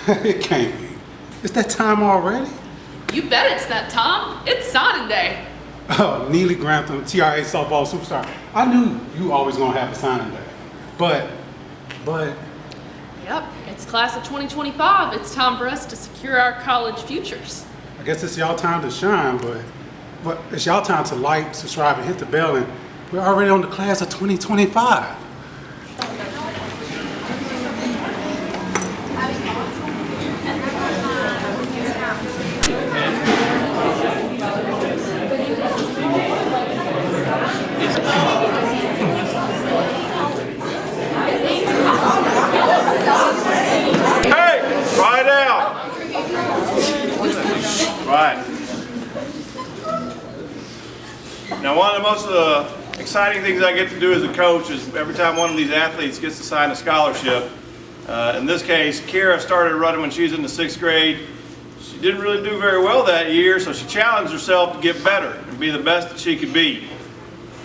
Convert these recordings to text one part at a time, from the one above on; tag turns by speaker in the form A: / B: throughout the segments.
A: It can't be. It's that time already?
B: You bet it's that time. It's signing day.
A: Oh, Neely Grantham, TRA softball superstar. I knew you always gonna have a signing day. But.
B: Yep, it's class of 2025. It's time for us to secure our college futures.
A: I guess it's y'all time to shine, but it's y'all time to like, subscribe, and hit the bell, and we're already on the class of 2025.
C: Right. Now, one of the most exciting things I get to do as a coach is every time one of these athletes gets assigned a scholarship. In this case, Cara started running when she was in the 6th grade. She didn't really do very well that year, so she challenged herself to get better and be the best that she could be.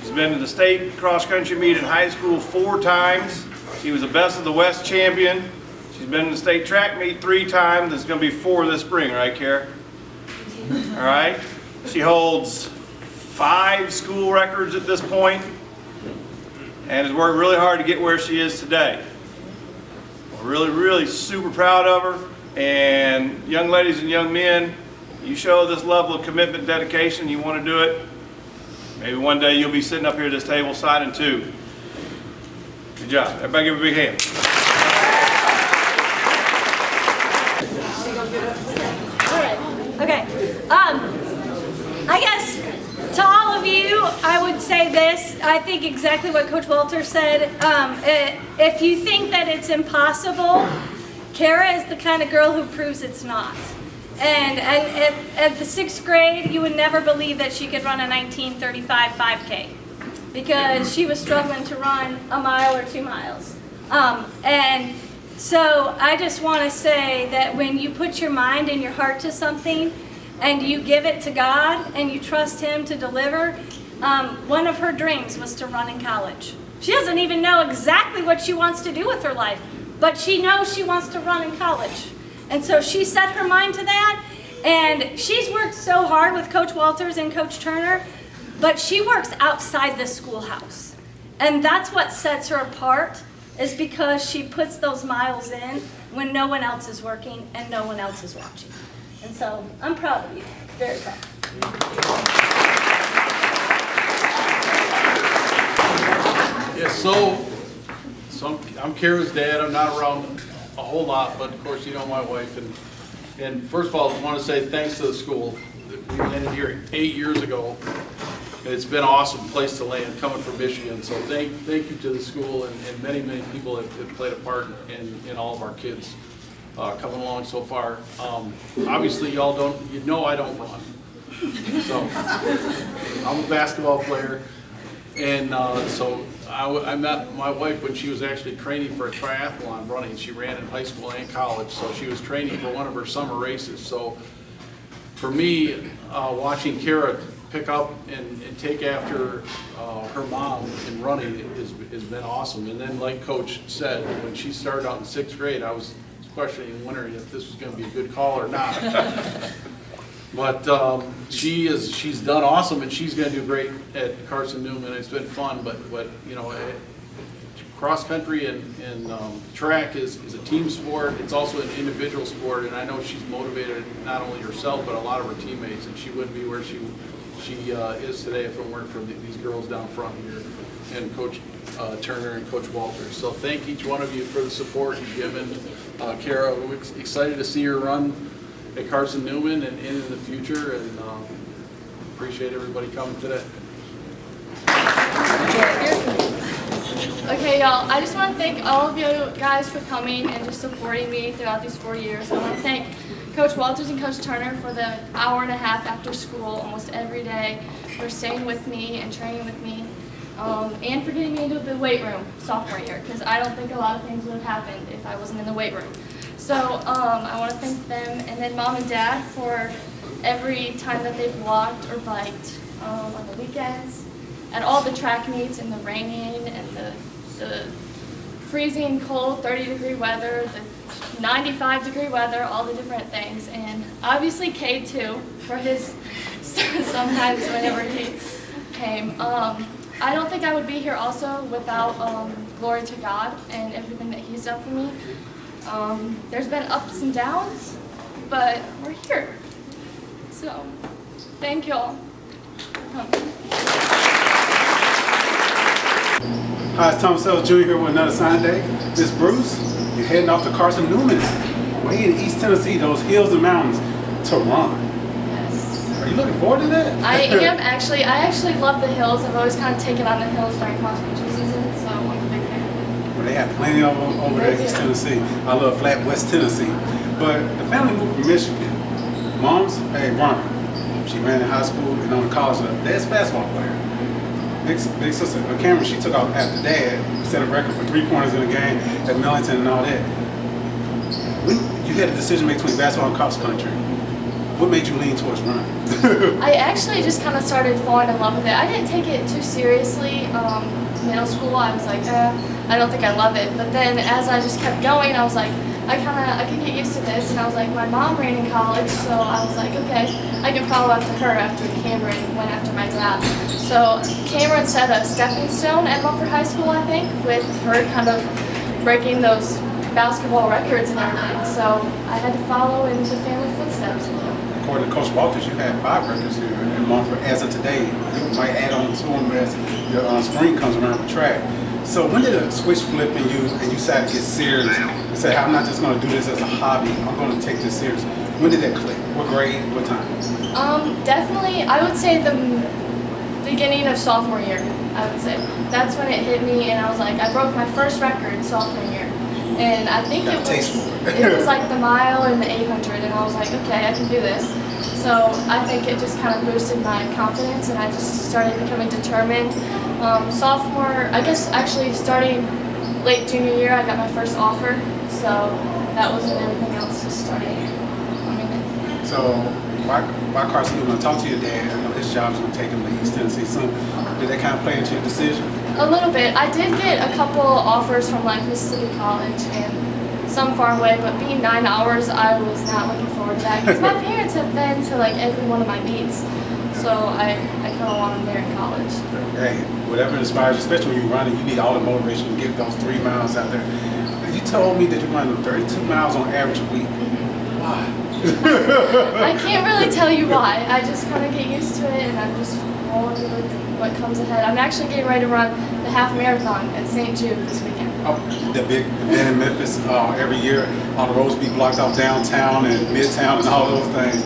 C: She's been to the state cross-country meet in high school 4 times. She was the best of the West champion. She's been in the state track meet 3 times. There's going to be 4 this spring, right, Cara? All right. She holds 5 school records at this point and has worked really hard to get where she is today. We're really super proud of her. And young ladies and young men, you show this level of commitment and dedication, you want to do it, maybe one day you'll be sitting up here at this table signing too. Good job. Everybody give a big hand.
D: Okay, I guess to all of you, I would say this. I think exactly what Coach Walter said. If you think that it's impossible, Cara is the kind of girl who proves it's not. And at the 6th grade, you would never believe that she could run a 19:35 5K because she was struggling to run a mile or 2 miles. And so I just want to say that when you put your mind and your heart to something and you give it to God and you trust Him to deliver, one of her dreams was to run in college. She doesn't even know exactly what she wants to do with her life, but she knows she wants to run in college. And so she set her mind to that, and she's worked so hard with Coach Walters and Coach Turner, but she works outside the schoolhouse. And that's what sets her apart, is because she puts those miles in when no one else is working and no one else is watching. And so I'm proud of you, very proud.
E: Yeah, so I'm Cara's dad. I'm not around a whole lot, but of course you know my wife. And first of all, I want to say thanks to the school. We landed here 8 years ago. It's been an awesome place to land coming from Michigan. So thank you to the school and many people have played a part in all of our kids coming along so far. Obviously y'all I don't run. So I'm a basketball player. And so I met my wife when she was actually training for a triathlon running. She ran in high school and college, so she was training for one of her summer races. So for me, watching Cara pick up and take after her mom in running has been awesome. And then like Coach said, when she started out in 6th grade, I was questioning, wondering if this was going to be a good call or not. But she's done awesome, and she's going to do great at Carson Newman. It's been fun, but you know, cross country and track is a team sport. It's also an individual sport, and I know she's motivated not only herself but a lot of her teammates. And she wouldn't be where she is today if it weren't for these girls down front here, and Coach Turner and Coach Walters. So thank each one of you for the support you've given Cara. We're excited to see her run at Carson Newman and in the future, and appreciate everybody coming today.
F: Okay, y'all, I just want to thank all of you guys for coming and just supporting me throughout these 4 years. I want to thank Coach Walters and Coach Turner for the hour and a half after school almost every day for staying with me and training with me, and for getting me into the weight room sophomore year, because I don't think a lot of things would have happened if I wasn't in the weight room. So I want to thank them, and then Mom and Dad for every time that they've walked or biked on the weekends, at all the track meets in the raining and the freezing cold 30-degree weather, the 95-degree weather, all the different things, and obviously Cade too, for his sometimes whenever he came. I don't think I would be here also without glory to God and everything that He's done for me. There's been ups and downs, but we're here. So, thank y'all.
A: Hi, it's Thomas Sells Jr. here with another sign day. Miss Bruce, you're heading off to Carson Newman, way in East Tennessee, those hills and mountains, to run.
F: Yes.
A: Are you looking forward to that?
F: I am actually. I actually love the hills. I've always kind of taken on the hills during cross country season, so I'm a big fan.
A: Well, they have plenty of them over there in East Tennessee. I love flat West Tennessee. But the family moved from Michigan. Mom's a runner. She ran in high school and on college. Dad's a basketball player. Big sister, Cameron, she took off after Dad, set a record for 3-pointers in a game at Millington and all that. When you had a decision between basketball and cross country, what made you lean towards running?
F: I actually just kind of started falling in love with it. I didn't take it too seriously. Middle school, I was like, I don't think I love it. But then as I just kept going, I was like, I could get used to this. And I was like, my mom ran in college, so I was like, okay, I can follow after her after Cameron went after my dad. So Cameron set a stepping stone at Munford High School, I think, with her kind of breaking those basketball records and everything. So I had to follow in the family footsteps.
A: According to Coach Walters, you had 5 records here in Munford as of today. You might add on to them as your spring comes around with track. So when did a switch flip in you and you decided to get serious and say, I'm not just going to do this as a hobby, I'm going to take this serious? When did that click? What grade? What time?
F: Definitely, I would say the beginning of sophomore year, I would say. That's when it hit me and I was like, I broke my first record sophomore year. And I think it was like the mile and the 800 and I was like, okay, I can do this. So I think it just kind of boosted my confidence and I just started becoming determined. Sophomore, I guess actually starting late junior year, I got my first offer. So that was when everything else just started coming in.
A: So why Carson Newman? Talk to your dad. I know his job's going to take him to East Tennessee soon. Did that kind of play into your decision?
F: A little bit. I did get a couple offers from like Mississippi College and some far away, but being 9 hours, I was not looking forward to that because my parents have been to like every one of my meets, so I kind of want them there in college.
A: Hey, whatever inspires you, especially when you're running, you need all the motivation to get those 3 miles out there. You told me that you're running 32 miles on average a week. Why?
F: I can't really tell you why. I just kind of get used to it and I'm just rolling with what comes ahead. I'm actually getting ready to run the half marathon at St. Jude this weekend.
A: Oh, the big event in Memphis every year, all the roads be blocked off downtown and midtown and all those things.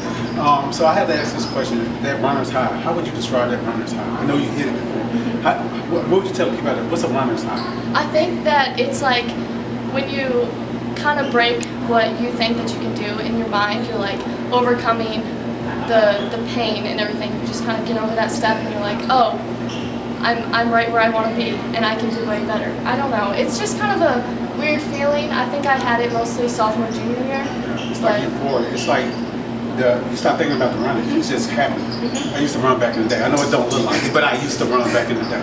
A: So I had to ask this question, that runner's high, how would you describe that runner's high? I know you hit it before. What would you tell people about it? What's a runner's high?
F: I think that it's like when you kind of break what you think that you can do in your mind, you're like overcoming the pain and everything. You just kind of get over that step and you're like, oh, I'm right where I want to be and I can do way better. I don't know. It's just kind of a weird feeling. I think I had it mostly sophomore, junior year.
A: It's like euphoric. It's like you stop thinking about the running. It's just happening. I used to run back in the day. I know it don't look like it, but I used to run back in the day.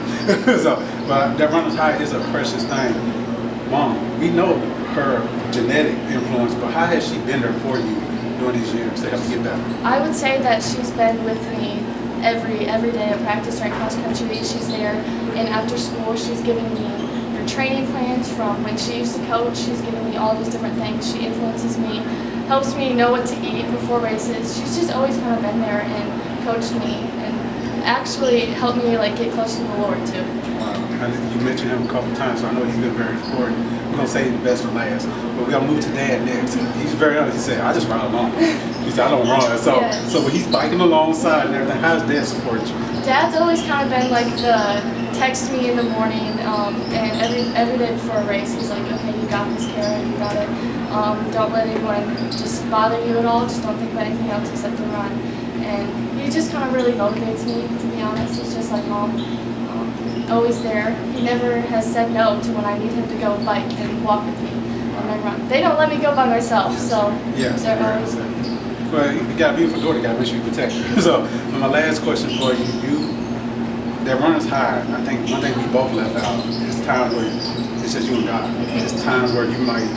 A: But that runner's high is a precious thing. Mom, we know her genetic influence, but how has she been there for you during these years to help you get better?
F: I would say that she's been with me every day at practice during cross country. She's there, and after school she's giving me her training plans from when she used to coach. She's giving me all these different things. She influences me, helps me know what to eat before races. She's just always kind of been there and coached me and actually helped me like get closer to the Lord too.
A: You mentioned him a couple times, so I know he's been very important. We're going to say the best for last, but we're going to move to Dad next. He's very honest. He said, I just run along. He said, I don't run. So,
F: Yes.
A: so when he's biking alongside and everything, how does Dad support you?
F: Dad's always kind of been like the text me in the morning and every day before a race, he's like, okay, you got this, Cara, you got it. Don't let anyone just bother you at all. Just don't think about anything else except to run. And he just kind of really motivates me, to be honest. He's just like Mom. Always there. He never has said no to when I need him to go bike and walk with me and then run. They don't let me go by myself, so
A: Yes,
F: they're always.
A: well, you got a beautiful daughter, you got to make sure you protect her. So, my last question for you, that runner's high, I think one thing we both left out is times where it's just you and God. It's times where you might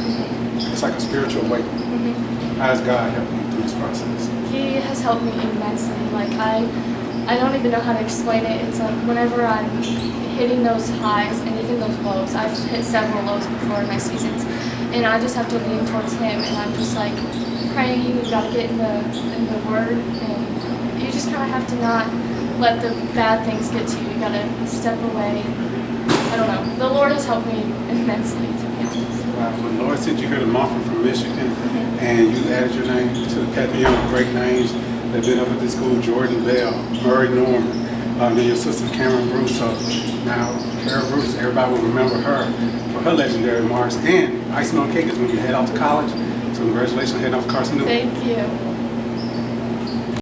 A: it's like a spiritual awakening. How has God helped you through this process?
F: He has helped me immensely. Like I don't even know how to explain it. It's like whenever I'm hitting those highs and even those lows, I've hit several lows before in my seasons, and I just have to lean towards Him. And I'm just like praying. You got to get in the Word, and you just kind of have to not let the bad things get to you. You got to step away. I don't know. The Lord has helped me immensely, to be honest.
A: Wow. When the Lord sent you here to Munford from Michigan, and you added your name to the pantheon of great names that have been up at this school, Jordan Bell, Murray Norman, then your sister Cara Bruce. So now Cara Bruce, everybody will remember her for her legendary marks. And icing on cake is when you head out to college. So congratulations on heading off to Carson Newman.
F: Thank you.